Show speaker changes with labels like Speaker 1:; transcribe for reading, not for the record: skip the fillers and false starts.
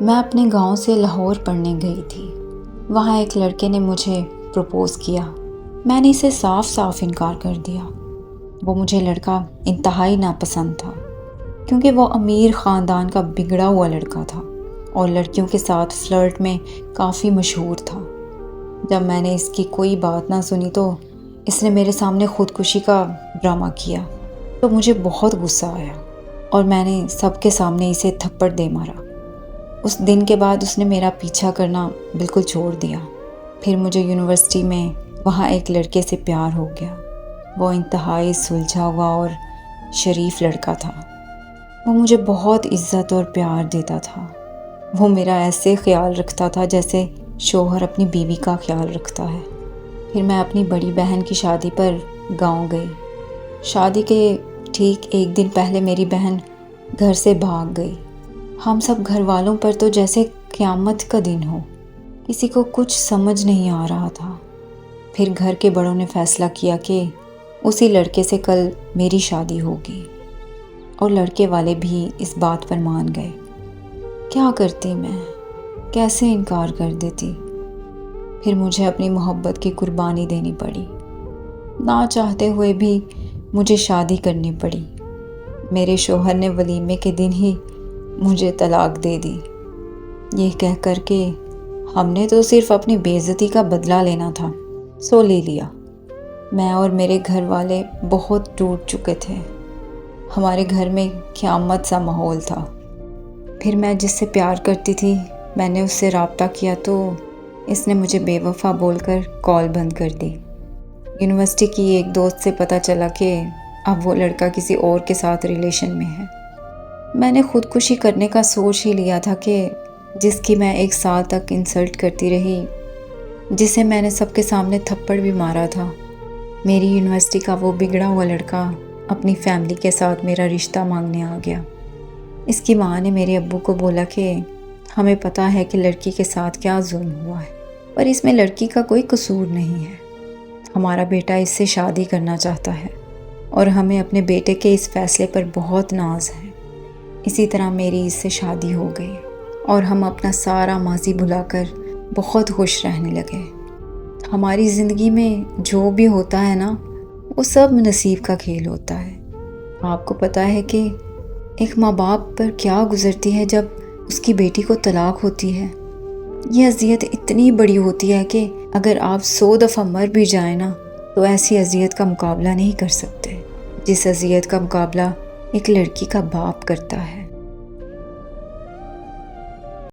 Speaker 1: میں اپنے گاؤں سے لاہور پڑھنے گئی تھی۔ وہاں ایک لڑکے نے مجھے پروپوز کیا۔ میں نے اسے صاف صاف انکار کر دیا۔ وہ مجھے لڑکا انتہائی ناپسند تھا، کیونکہ وہ امیر خاندان کا بگڑا ہوا لڑکا تھا اور لڑکیوں کے ساتھ فلرٹ میں کافی مشہور تھا۔ جب میں نے اس کی کوئی بات نہ سنی تو اس نے میرے سامنے خودکشی کا ڈرامہ کیا، تو مجھے بہت غصہ آیا اور میں نے سب کے سامنے اسے تھپڑ دے مارا۔ اس دن کے بعد اس نے میرا پیچھا کرنا بالکل چھوڑ دیا۔ پھر مجھے یونیورسٹی میں وہاں ایک لڑکے سے پیار ہو گیا۔ وہ انتہائی سلجھا ہوا اور شریف لڑکا تھا۔ وہ مجھے بہت عزت اور پیار دیتا تھا۔ وہ میرا ایسے خیال رکھتا تھا جیسے شوہر اپنی بیوی کا خیال رکھتا ہے۔ پھر میں اپنی بڑی بہن کی شادی پر گاؤں گئی۔ شادی کے ٹھیک ایک دن پہلے میری بہن گھر سے بھاگ گئی۔ ہم سب گھر والوں پر تو جیسے قیامت کا دن ہو، کسی کو کچھ سمجھ نہیں آ رہا تھا۔ پھر گھر کے بڑوں نے فیصلہ کیا کہ اسی لڑکے سے کل میری شادی ہوگی، اور لڑکے والے بھی اس بات پر مان گئے۔ کیا کرتی میں؟ کیسے انکار کر دیتی؟ پھر مجھے اپنی محبت کی قربانی دینی پڑی۔ نہ چاہتے ہوئے بھی مجھے شادی کرنی پڑی۔ میرے شوہر نے ولیمے کے دن ہی مجھے طلاق دے دی، یہ کہہ کر کہ ہم نے تو صرف اپنی بے عزتی کا بدلہ لینا تھا، سو لے لیا۔ میں اور میرے گھر والے بہت ٹوٹ چکے تھے۔ ہمارے گھر میں قیامت سا ماحول تھا۔ پھر میں جس سے پیار کرتی تھی، میں نے اس سے رابطہ کیا تو اس نے مجھے بے وفا بول کر کال بند کر دی۔ یونیورسٹی کی ایک دوست سے پتہ چلا کہ اب وہ لڑکا کسی اور کے ساتھ ریلیشن میں ہے۔ میں نے خودکشی کرنے کا سوچ ہی لیا تھا کہ جس کی میں 1 سال تک انسلٹ کرتی رہی، جسے میں نے سب کے سامنے تھپڑ بھی مارا تھا، میری یونیورسٹی کا وہ بگڑا ہوا لڑکا اپنی فیملی کے ساتھ میرا رشتہ مانگنے آ گیا۔ اس کی ماں نے میرے ابو کو بولا کہ ہمیں پتہ ہے کہ لڑکی کے ساتھ کیا ظلم ہوا ہے، پر اس میں لڑکی کا کوئی قصور نہیں ہے۔ ہمارا بیٹا اس سے شادی کرنا چاہتا ہے اور ہمیں اپنے بیٹے کے اس فیصلے پر بہت ناز ہے۔ اسی طرح میری اس سے شادی ہو گئی اور ہم اپنا سارا ماضی بھلا کر بہت خوش رہنے لگے۔ ہماری زندگی میں جو بھی ہوتا ہے نا، وہ سب نصیب کا کھیل ہوتا ہے۔ آپ کو پتہ ہے کہ ایک ماں باپ پر کیا گزرتی ہے جب اس کی بیٹی کو طلاق ہوتی ہے؟ یہ اذیت اتنی بڑی ہوتی ہے کہ اگر آپ 100 دفعہ مر بھی جائیں نا، تو ایسی اذیت کا مقابلہ نہیں کر سکتے جس اذیت کا مقابلہ ایک لڑکی کا باپ کرتا ہے۔